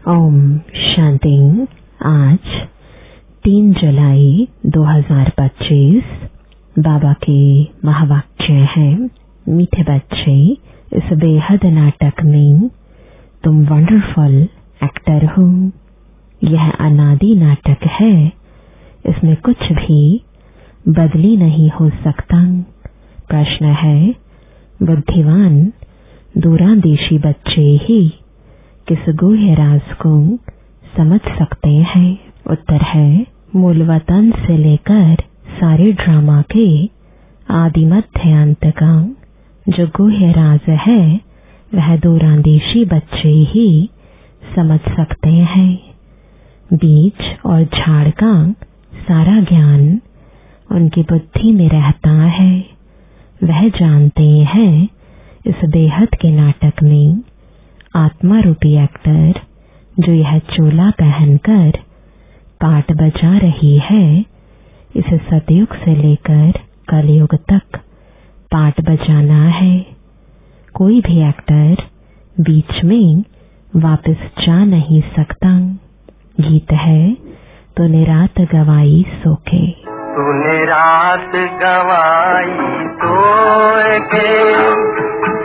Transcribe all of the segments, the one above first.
ओम शांति। आज 3 जुलाई 2025 बाबा के महावाक्य हैं, मीठे बच्चे, इस बेहद नाटक में तुम वंडरफुल एक्टर हो। यह अनादि नाटक है, इसमें कुछ भी बदली नहीं हो सकता। प्रश्न है, बुद्धिमान दूरंदेशी बच्चे ही किस गुह्य राज को समझ सकते हैं? उत्तर है, मूल वतन से लेकर सारे ड्रामा के आदि मध्य अंत का जो गुह्य राज है वह दूरंदेशी बच्चे ही समझ सकते हैं। बीज और झाड़ का सारा ज्ञान उनकी बुद्धि में रहता है। वह जानते हैं इस बेहद के नाटक में आत्मा रूपी एक्टर जो यह चोला पहनकर पाठ बजा रही है, इसे सतयुग से लेकर कलयुग तक पाठ बजाना है। कोई भी एक्टर बीच में वापस जा नहीं सकता। गीत है, तूने रात गवाई सो के, तूने रात गवाई सो के,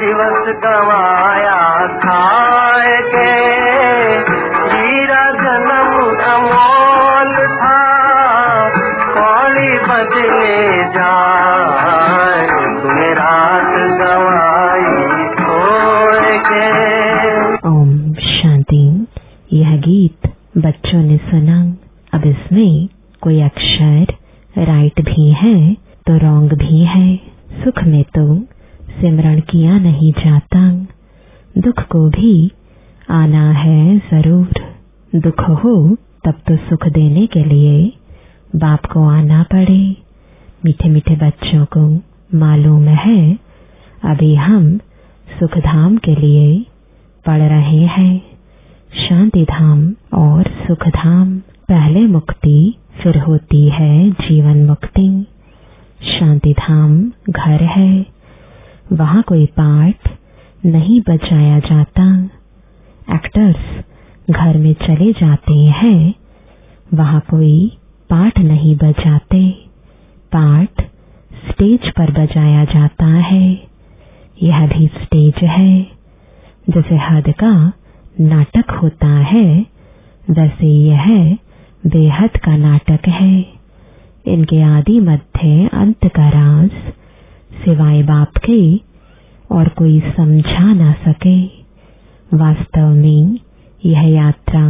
दिवस गवाया खाए के, हीरा जन्म अमोल था, कौड़ी बदले जाए, तूने रात गवाई सो के। ओम शांति। यह गीत बच्चों ने सुना। अब इसमें कोई अक्षर राइट भी है तो रॉन्ग भी है। सुख में तो सिमरण किया नहीं जाता, दुख को भी आना है जरूर। दुख हो तब तो सुख देने के लिए बाप को आना पड़े। मीठे मीठे बच्चों को मालूम है, अभी हम सुख धाम के लिए पढ़ रहे हैं। शांति धाम और सुख धाम, पहले मुक्ति फिर होती है जीवन मुक्ति। शांति धाम घर है, वहाँ कोई पाठ नहीं बजाया जाता। एक्टर्स घर में चले जाते हैं, वहाँ कोई पाठ नहीं बजाते। पाठ स्टेज पर बजाया जाता है। यह भी स्टेज है। जैसे हद का नाटक होता है, वैसे यह बेहद का नाटक है। इनके आदि मध्य अंत का राज सिवाय बाप के और कोई समझा ना सके। वास्तव में यह यात्रा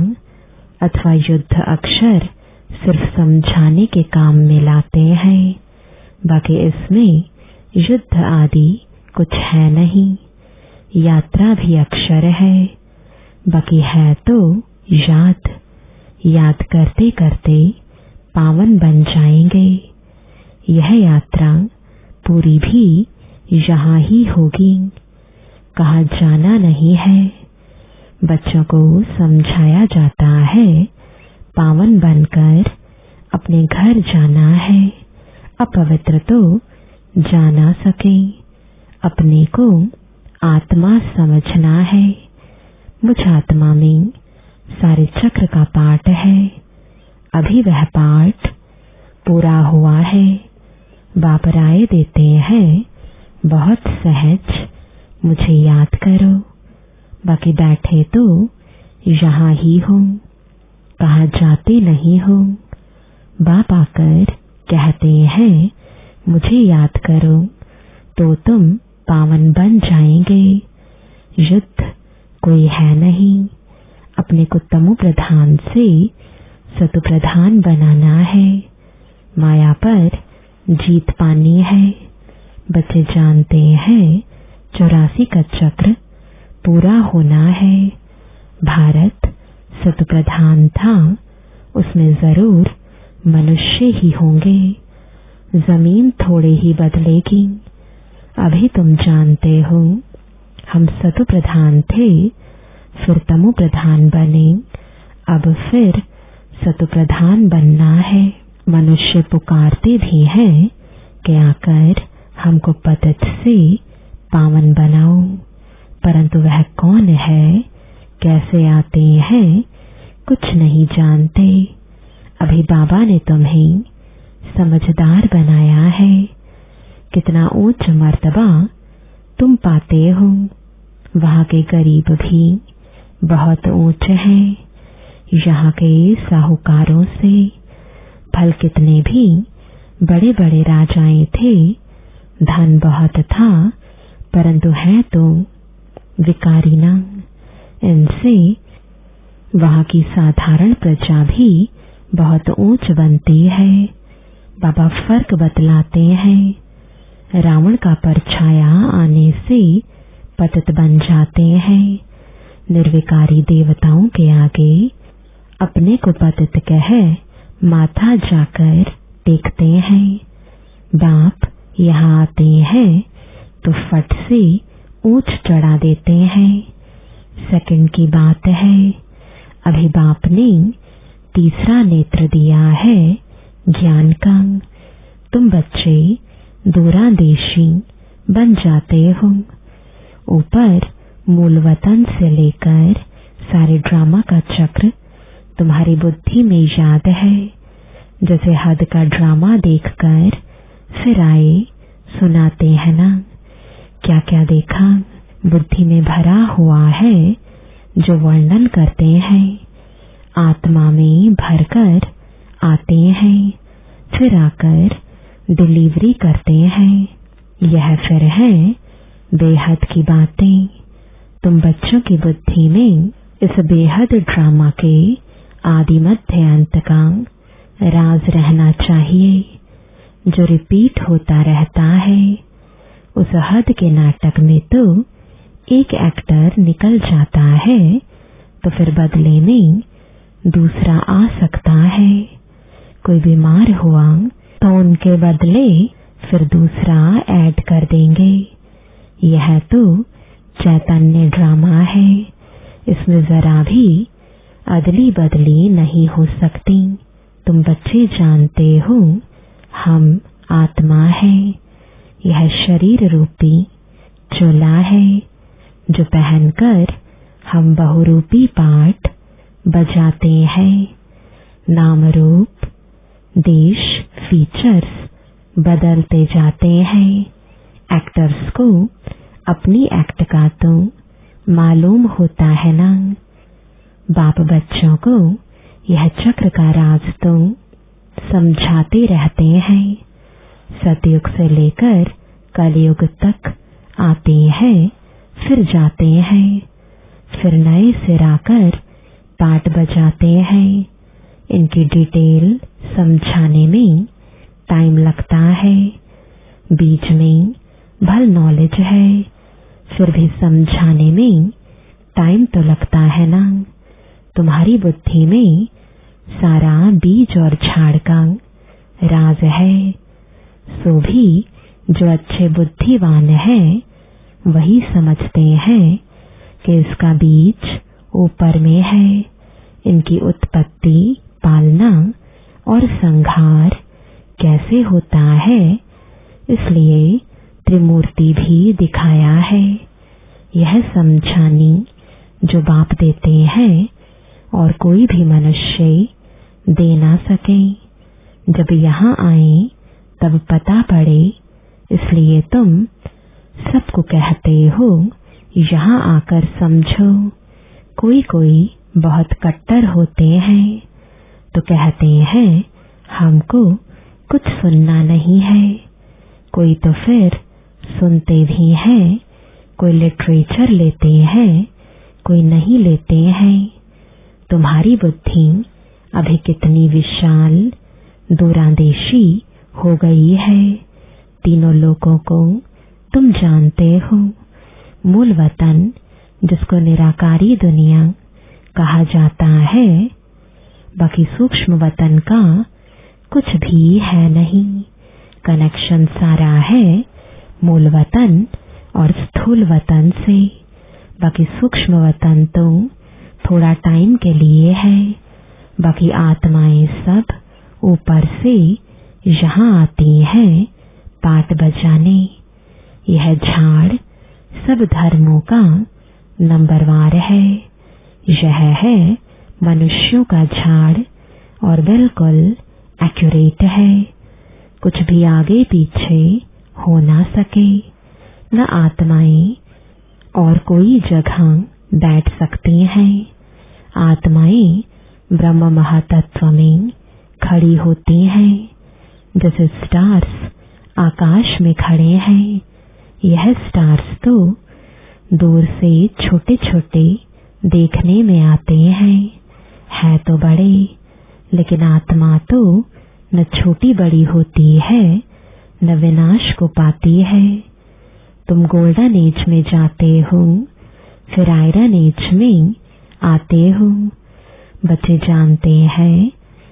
अथवा युद्ध अक्षर सिर्फ समझाने के काम में लाते हैं, बाकी इसमें युद्ध आदि कुछ है नहीं। यात्रा भी अक्षर है, बाकी है तो याद करते करते पावन बन जाएंगे। यह यात्रा पूरी भी यहाँ ही होगी, कहाँ जाना नहीं है। बच्चों को समझाया जाता है, पावन बनकर अपने घर जाना है। अपवित्र तो जा ना सके, अपने को आत्मा समझना है। मुझ आत्मा में सारे चक्र का पाठ है। अभी वह पाठ पूरा हुआ है। बाप राय देते हैं, बहुत सहज मुझे याद करो, बाकी बैठे तो यहाँ ही हो, कहाँ जाते नहीं हो। बाप आकर कहते हैं, मुझे याद करो तो तुम पावन बन जाएंगे। युद्ध कोई है नहीं, अपने को तमो प्रधान से सतु प्रधान बनाना है। माया पर जीत पानी है। बच्चे जानते हैं 84 का चक्र पूरा होना है। भारत सतु प्रधान था, उसमें जरूर मनुष्य ही होंगे। जमीन थोड़ी ही बदलेगी। अभी तुम जानते हो हम सतु प्रधान थे, फिर तमो प्रधान बने, अब फिर सतु प्रधान बनना है। मनुष्य पुकारते भी हैं कि आकर हमको पतित से पावन बनाओ, परंतु वह कौन है, कैसे आते हैं, कुछ नहीं जानते। अभी बाबा ने तुम्हें समझदार बनाया है। कितना ऊंच मर्तबा तुम पाते हो। वहां के गरीब भी बहुत ऊंचे हैं। यहाँ के साहूकारों से फल कितने भी बड़े बड़े राजाएं थे, धन बहुत था, परंतु है तो विकारी न। इनसे वहां की साधारण प्रजा भी बहुत ऊंच बनती है। बाबा फर्क बतलाते हैं। रावण का परछाया आने से पतित बन जाते हैं। निर्विकारी देवताओं के आगे अपने को पतित कह माथा जाकर टेकते हैं। बाप यहाँ आते हैं तो फट से ऊंच चढ़ा देते हैं। सेकंड की बात है, अभी बाप ने तीसरा नेत्र दिया है ज्ञान का। तुम बच्चे दूरादेशी बन जाते हो। ऊपर मूल वतन से लेकर सारे ड्रामा का चक्र तुम्हारी बुद्धि में याद है। जैसे हद का ड्रामा देखकर फिर आए सुनाते हैं ना, क्या क्या देखा बुद्धि में भरा हुआ है जो वर्णन करते हैं। आत्मा में भरकर आते हैं, फिर आकर डिलीवरी करते हैं। यह फिर है बेहद की बातें। तुम बच्चों की बुद्धि में इस बेहद ड्रामा के आदि मध्य अंत का राज रहना चाहिए, जो रिपीट होता रहता है। उस हद के नाटक में तो एक एक्टर निकल जाता है तो फिर बदले में दूसरा आ सकता है। कोई बीमार हुआ तो उनके बदले फिर दूसरा ऐड कर देंगे। यह तो चैतन्य ड्रामा है। इसमें जरा भी अदली बदली नहीं हो सकती। तुम बच्चे जानते हो हम आत्मा है। यह शरीर रूपी चोला है जो पहनकर हम बहुरूपी पाठ बजाते हैं। नाम रूप देश फीचर्स बदलते जाते हैं। एक्टर्स को अपनी एक्ट का तो मालूम होता है ना। बाप बच्चों को यह चक्र का राज तो समझाते रहते हैं। सतयुग से लेकर कलयुग तक आते हैं, फिर जाते हैं, फिर नए सिर आकर पाठ बजाते हैं। इनकी डिटेल समझाने में टाइम लगता है। बीच में भल नॉलेज है, फिर भी समझाने में टाइम तो लगता है ना। तुम्हारी बुद्धि में सारा बीज और झाड़ का राज है। सो भी जो अच्छे बुद्धिवान हैं वही समझते हैं कि इसका बीज ऊपर में है। इनकी उत्पत्ति, पालना और संहार कैसे होता है, इसलिए त्रिमूर्ति भी दिखाया है। यह समझानी जो बाप देते हैं और कोई भी मनुष्य दे ना सके। जब यहाँ आए तब पता पड़े, इसलिए तुम सबको कहते हो यहाँ आकर समझो। कोई कोई बहुत कट्टर होते हैं तो कहते हैं हमको कुछ सुनना नहीं है। कोई तो फिर सुनते भी हैं, कोई लिटरेचर लेते हैं, कोई नहीं लेते हैं। तुम्हारी बुद्धि अभी कितनी विशाल दूरांदेशी हो गई है। तीनों लोगों को तुम जानते हो। मूल वतन जिसको निराकारी दुनिया कहा जाता है, बाकी सूक्ष्म वतन का कुछ भी है नहीं। कनेक्शन सारा है मूल वतन और स्थूल वतन से। बाकी सूक्ष्म वतन तो थोड़ा टाइम के लिए है। बाकी आत्माएं सब ऊपर से यहाँ आती हैं पाठ बजाने। यह झाड़ सब धर्मों का नंबरवार है। यह है मनुष्यों का झाड़ और बिल्कुल एक्यूरेट है। कुछ भी आगे पीछे हो ना सके, न आत्माएं और कोई जगह बैठ सकती हैं। आत्माएं ब्रह्म महातत्व में खड़ी होती हैं, जैसे स्टार्स आकाश में खड़े हैं। यह स्टार्स तो दूर से छोटे छोटे देखने में आते हैं, है तो बड़े, लेकिन आत्मा तो न छोटी बड़ी होती है, न विनाश को पाती है। तुम गोल्डन एज में जाते हो, फिर आयरन एज में आते हो। बच्चे जानते हैं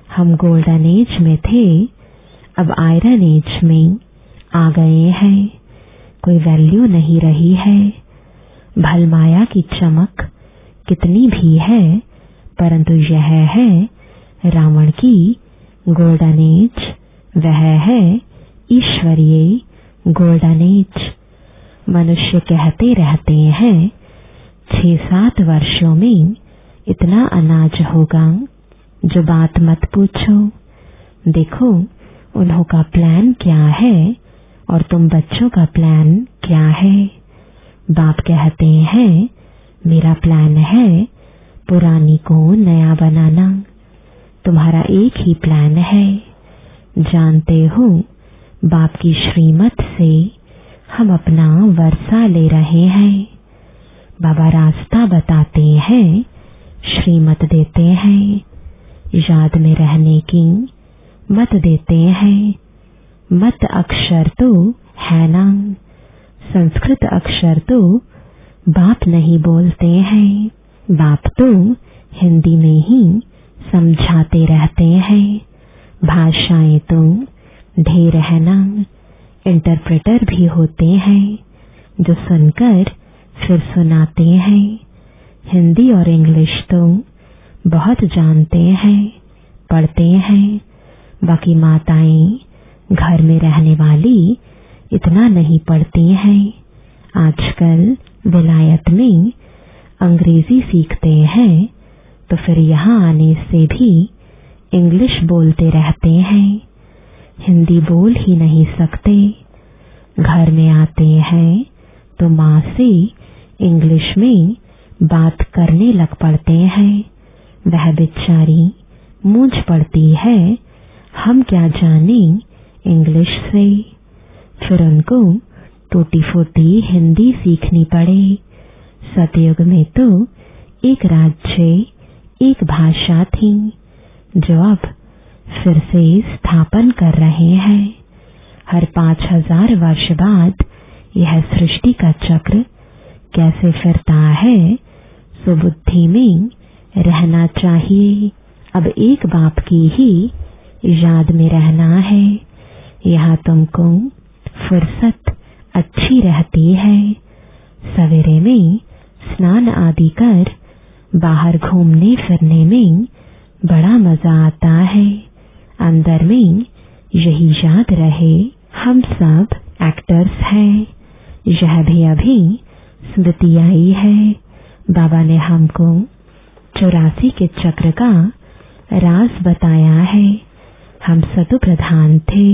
हम गोल्डन एज में थे, अब आयरन एज में आ गए हैं। कोई वैल्यू नहीं रही है। भलमाया की चमक कितनी भी है, परंतु यह है रावण की गोल्डन एज, वह है ईश्वरीय गोल्डन एज। मनुष्य कहते रहते हैं 6-7 वर्षों में इतना अनाज होगा, जो बात मत पूछो। देखो उन्हों का प्लान क्या है और तुम बच्चों का प्लान क्या है। बाप कहते हैं मेरा प्लान है पुरानी को नया बनाना। तुम्हारा एक ही प्लान है। जानते हो बाप की श्रीमत से हम अपना वर्षा ले रहे हैं। बाबा रास्ता बताते हैं, श्रीमत देते हैं, याद में रहने की मत देते हैं। मत अक्षर तो है ना, संस्कृत अक्षर तो बाप नहीं बोलते हैं। बाप तो हिंदी में ही समझाते रहते हैं। भाषाएं तो ढेर है ना, इंटरप्रेटर भी होते हैं जो सुनकर फिर सुनाते हैं। हिंदी और इंग्लिश तो बहुत जानते हैं, पढ़ते हैं। बाकी माताएं घर में रहने वाली इतना नहीं पढ़ती हैं। आजकल विलायत में अंग्रेजी सीखते हैं, तो फिर यहाँ आने से भी इंग्लिश बोलते रहते हैं। हिंदी बोल ही नहीं सकते। घर में आते हैं तो माँ से इंग्लिश में बात करने लग पड़ते हैं। वह बेचारी मूंझ पड़ती है, हम क्या जाने इंग्लिश से। फिर उनको टूटी फूटी हिंदी सीखनी पड़े। सतयुग में तो एक राज्य एक भाषा थी, जो अब फिर से स्थापन कर रहे हैं। हर 5000 वर्ष बाद यह सृष्टि का चक्र कैसे फिरता है, सो बुद्धि में रहना चाहिए। अब एक बाप की ही याद में रहना है। यहाँ तुमको फुर्सत अच्छी रहती है। सवेरे में स्नान आदि कर बाहर घूमने फिरने में बड़ा मजा आता है। अंदर में यही याद रहे हम सब एक्टर्स हैं। यह भी अभी स्मृति आई है। बाबा ने हमको 84 के चक्र का राज बताया है। हम सतो प्रधान थे।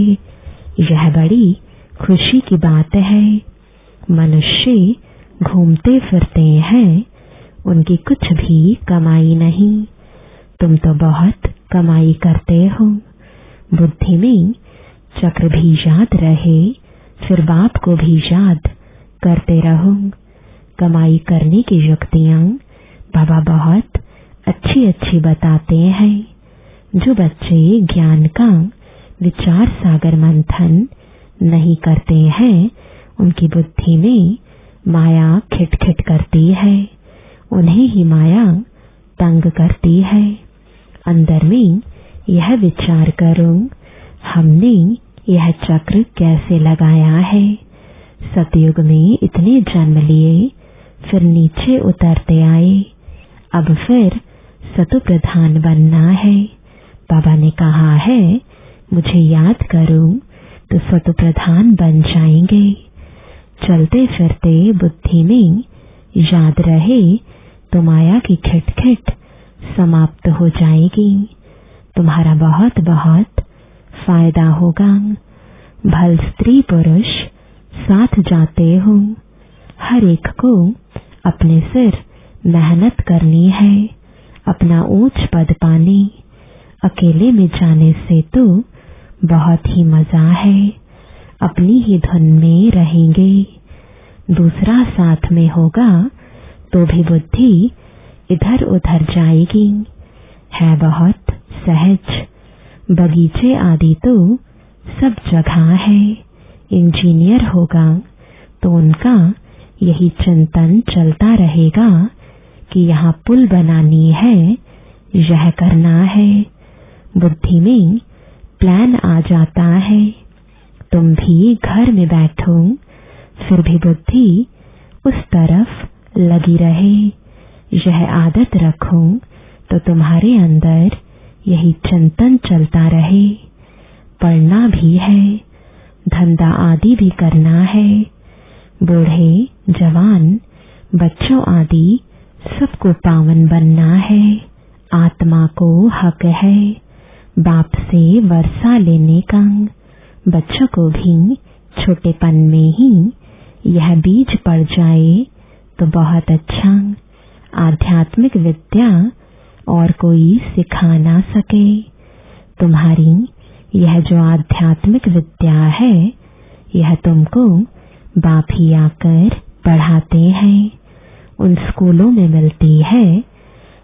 यह बड़ी खुशी की बात है। मनुष्य घूमते फिरते हैं, उनकी कुछ भी कमाई नहीं। तुम तो बहुत कमाई करते हो। बुद्धि में चक्र भी याद रहे, फिर बाप को भी याद करते रहो। कमाई करने की युक्तियां बाबा बहुत अच्छी अच्छी बताते हैं। जो बच्चे ज्ञान का विचार सागर मंथन नहीं करते हैं, उनकी बुद्धि में माया खिटखिट करती है। उन्हें ही माया तंग करती है। अंदर में यह विचार करो, हमने यह चक्र कैसे लगाया है। सतयुग में इतने जन्म लिए, फिर नीचे उतरते आए। अब फिर सतो प्रधान बनना है। बाबा ने कहा है मुझे याद करो तो सतो प्रधान बन जाएंगे। चलते फिरते बुद्धि में याद रहे तो माया की खिटखिट समाप्त हो जाएगी। तुम्हारा बहुत बहुत फायदा होगा। भल स्त्री पुरुष साथ जाते हो, हर एक को अपने सिर मेहनत करनी है अपना ऊंच पद पाने। अकेले में जाने से तो बहुत ही मजा है, अपनी ही धुन में रहेंगे। दूसरा साथ में होगा तो भी बुद्धि इधर उधर जाएगी। है बहुत सहज। बगीचे आदि तो सब जगह है। इंजीनियर होगा तो उनका यही चिंतन चलता रहेगा कि यहाँ पुल बनानी है, यह करना है। बुद्धि में प्लान आ जाता है। तुम भी घर में बैठो, फिर भी बुद्धि उस तरफ लगी रहे। यह आदत रखो तो तुम्हारे अंदर यही चिंतन चलता रहे। पढ़ना भी है, धंधा आदि भी करना है। बूढ़े जवान बच्चों आदि सबको पावन बनना है। आत्मा को हक है बाप से वर्षा लेने का। बच्चों को भी छोटेपन में ही यह बीज पड़ जाए तो बहुत अच्छा। आध्यात्मिक विद्या और कोई सिखा ना सके। तुम्हारी यह जो आध्यात्मिक विद्या है, यह तुमको बाप ही आकर पढ़ाते हैं। उन स्कूलों में मिलती है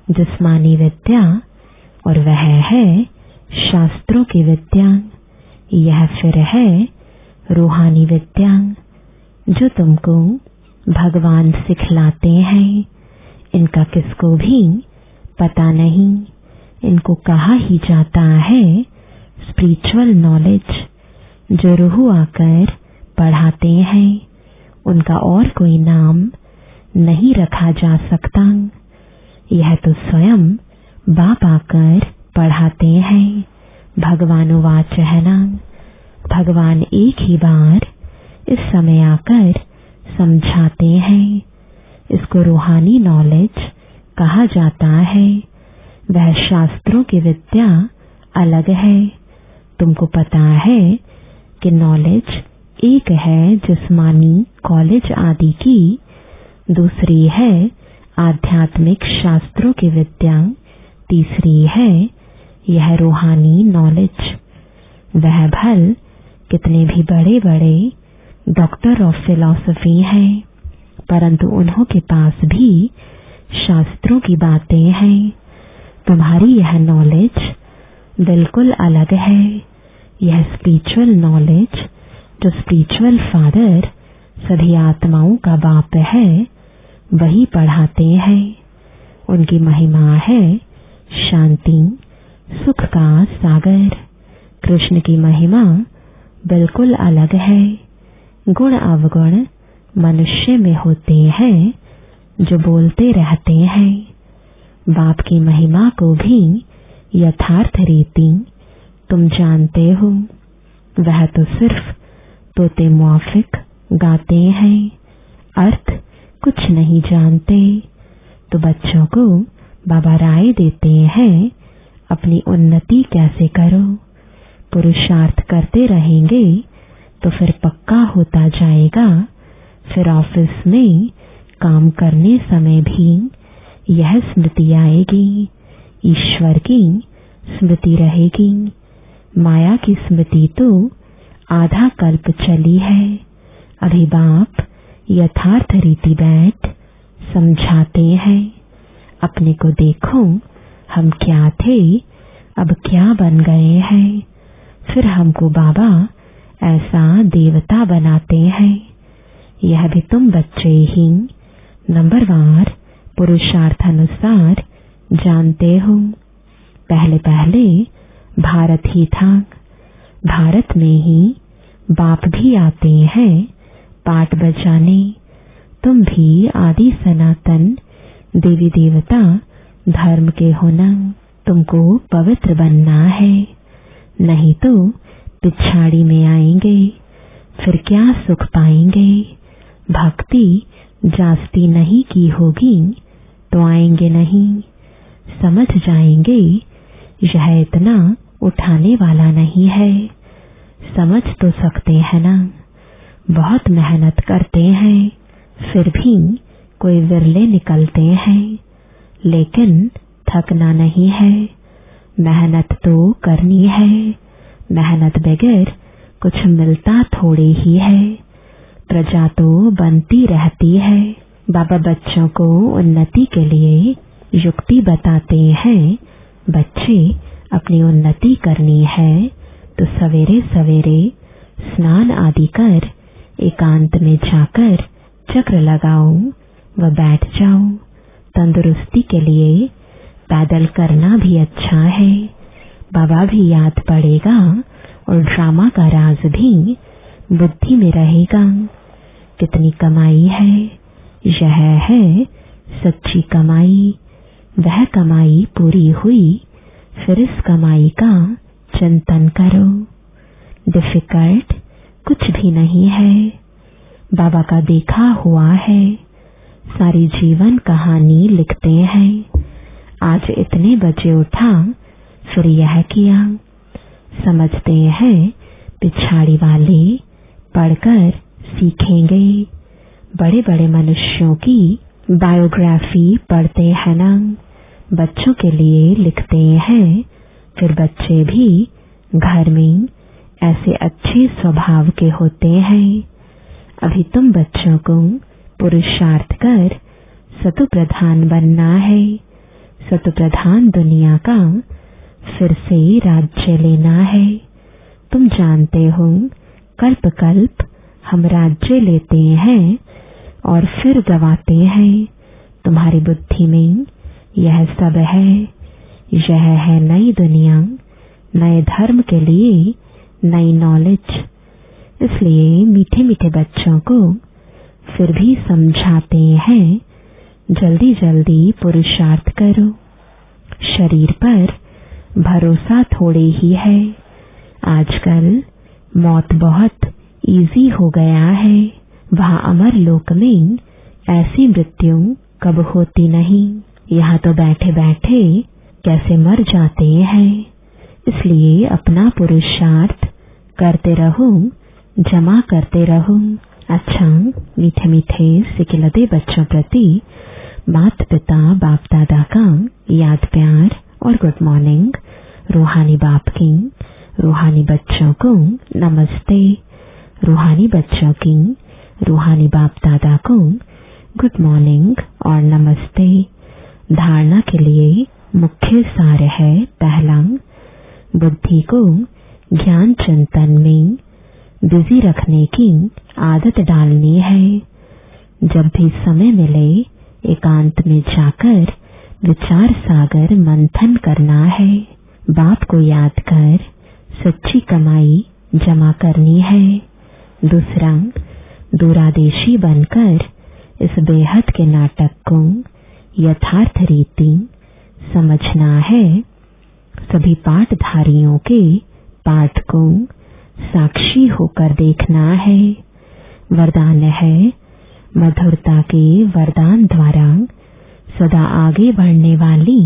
जिस्मानी विद्या, और वह है शास्त्रों की विद्या। यह फिर है रूहानी विद्या जो तुमको भगवान सिखलाते हैं। इनका किसको भी पता नहीं। इनको कहा ही जाता है स्पिरिचुअल नॉलेज, जो रूह आकर पढ़ाते हैं। उनका और कोई नाम नहीं रखा जा सकता। यह तो स्वयं बाप आकर पढ़ाते हैं। भगवान वाच है ना। भगवान एक ही बार इस समय आकर समझाते हैं। इसको रूहानी नॉलेज कहा जाता है। वह शास्त्रों की विद्या अलग है। तुमको पता है कि नॉलेज एक है जिस्मानी कॉलेज आदि की, दूसरी है आध्यात्मिक शास्त्रों की विद्या, तीसरी है यह रूहानी नॉलेज। वह भल कितने भी बड़े बड़े डॉक्टर ऑफ फिलॉसफी हैं, परंतु उन्हों के पास भी शास्त्रों की बातें हैं। तुम्हारी यह नॉलेज बिल्कुल अलग है। यह स्पिरिचुअल नॉलेज जो स्पिरिचुअल फादर सभी आत्माओं का बाप है, वही पढ़ाते हैं। उनकी महिमा है शांति सुख का सागर। कृष्ण की महिमा बिल्कुल अलग है। गुण अवगुण मनुष्य में होते हैं जो बोलते रहते हैं। बाप की महिमा को भी यथार्थ रीति तुम जानते हो। वह तो सिर्फ तोते मुआफिक गाते हैं, अर्थ कुछ नहीं जानते। तो बच्चों को बाबा राय देते हैं, अपनी उन्नति कैसे करो। पुरुषार्थ करते रहेंगे तो फिर पक्का होता जाएगा। फिर ऑफिस में काम करने समय भी यह स्मृति आएगी, ईश्वर की स्मृति रहेगी। माया की स्मृति तो आधा कल्प चली है। अभी बाप यथार्थ रीति बैठ समझाते हैं। अपने को देखो, हम क्या थे, अब क्या बन गए हैं। फिर हमको बाबा ऐसा देवता बनाते हैं। यह भी तुम बच्चे ही नंबरवार पुरुषार्थ अनुसार जानते हो। पहले पहले भारत ही था। भारत में ही बाप भी आते हैं पाठ बजाने। तुम भी आदि सनातन देवी देवता धर्म के होना। तुमको पवित्र बनना है, नहीं तो पिछाड़ी में आएंगे। फिर क्या सुख पाएंगे। भक्ति जास्ती नहीं की होगी तो आएंगे नहीं। समझ जाएंगे यह इतना उठाने वाला नहीं है। समझ तो सकते हैं ना, बहुत मेहनत करते हैं, फिर भी कोई विरले निकलते हैं, लेकिन थकना नहीं है। मेहनत तो करनी है, मेहनत बगैर कुछ मिलता थोड़ी ही है। प्रजा तो बनती रहती है। बाबा बच्चों को उन्नति के लिए युक्ति बताते हैं। बच्चे अपनी उन्नति करनी है तो सवेरे सवेरे स्नान आदि कर एकांत में जाकर चक्र लगाओ व बैठ जाओ। तंदुरुस्ती के लिए पैदल करना भी अच्छा है। बाबा भी याद पड़ेगा और ड्रामा का राज भी बुद्धि में रहेगा। कितनी कमाई है, यह है सच्ची कमाई। वह कमाई पूरी हुई फिर इस कमाई का चिंतन करो। डिफिकल्ट कुछ भी नहीं है, बाबा का देखा हुआ है। सारी जीवन कहानी लिखते हैं। आज इतने बजे उठा, फिर यह किया। समझते हैं पिछाड़ी वाले पढ़कर सीखेंगे। बड़े बड़े मनुष्यों की बायोग्राफी पढ़ते हैं ना, बच्चों के लिए लिखते हैं। फिर बच्चे भी घर में ऐसे अच्छे स्वभाव के होते हैं। अभी तुम बच्चों को पुरुषार्थ कर सतु प्रधान बनना है। सतु प्रधान दुनिया का फिर से राज्य लेना है। तुम जानते हो कल्प कल्प हम राज्य लेते हैं और फिर गवाते हैं। तुम्हारी बुद्धि में यह सब है। यह है नई दुनिया, नए धर्म के लिए नई नॉलेज। इसलिए मीठे मीठे बच्चों को फिर भी समझाते हैं, जल्दी जल्दी पुरुषार्थ करो। शरीर पर भरोसा थोड़े ही है। आजकल मौत बहुत इजी हो गया है। वहां अमर लोक में ऐसी मृत्यु कब होती नहीं। यहाँ तो बैठे बैठे कैसे मर जाते हैं। इसलिए अपना पुरुषार्थ करते रहो, जमा करते रहो। अच्छा, मीठे मीठे सिकिलते बच्चों प्रति माता पिता बाप दादा का याद प्यार और गुड मॉर्निंग। रूहानी बाप की रूहानी बच्चों को नमस्ते। रूहानी बच्चों की रूहानी बाप दादा को गुड मॉर्निंग और नमस्ते। धारणा के लिए मुख्य सार है, पहला, बुद्धि को ज्ञान चिंतन में बिजी रखने की आदत डालनी है। जब भी समय मिले एकांत में जाकर विचार सागर मंथन करना है। बाप को याद कर सच्ची कमाई जमा करनी है। दूसरा, दूरादेशी बनकर इस बेहद के नाटक को यथार्थ रीति समझना है। सभी पाठधारियों के पाठ को साक्षी होकर देखना है। वरदान है, मधुरता के वरदान द्वारा सदा आगे बढ़ने वाली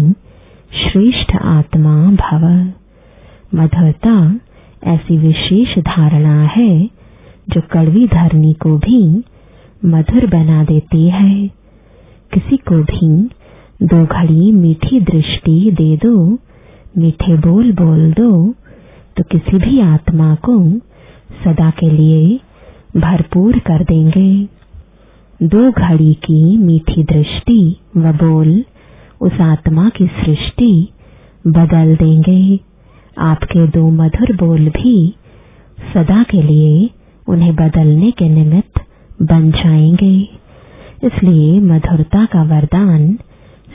श्रेष्ठ आत्मा भव। मधुरता ऐसी विशेष धारणा है जो कड़वी धरनी को भी मधुर बना देती है। किसी को भी 2 घड़ी मीठी दृष्टि दे दो, मीठे बोल बोल दो, तो किसी भी आत्मा को सदा के लिए भरपूर कर देंगे। 2 घड़ी की मीठी दृष्टि व बोल उस आत्मा की सृष्टि बदल देंगे। आपके 2 मधुर बोल भी सदा के लिए उन्हें बदलने के निमित्त बन जाएंगे। इसलिए मधुरता का वरदान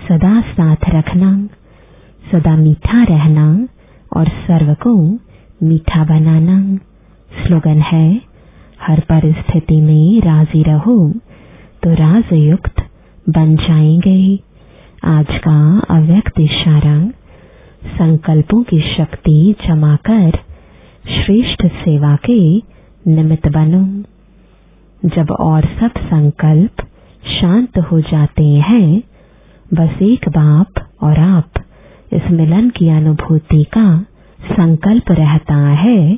सदा साथ रखना, सदा मीठा रहना और सर्व को मीठा बनाना। स्लोगन है, हर परिस्थिति में राजी रहो तो राजयुक्त बन जाएंगे। आज का अव्यक्त इशारा, संकल्पों की शक्ति जमा कर श्रेष्ठ सेवा के निमित्त बनो। जब और सब संकल्प शांत हो जाते हैं, बस एक बाप और आप इस मिलन की अनुभूति का संकल्प रहता है,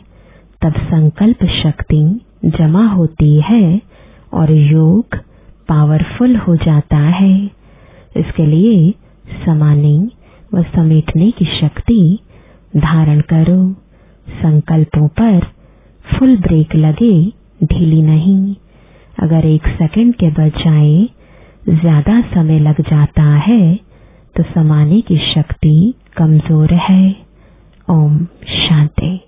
तब संकल्प शक्ति जमा होती है और योग पावरफुल हो जाता है। इसके लिए समाने व समेटने की शक्ति धारण करो। संकल्पों पर फुल ब्रेक लगे, ढीली नहीं। अगर 1 सेकंड के बजाय ज्यादा समय लग जाता है तो समाने की शक्ति कमजोर है। ओम शांति।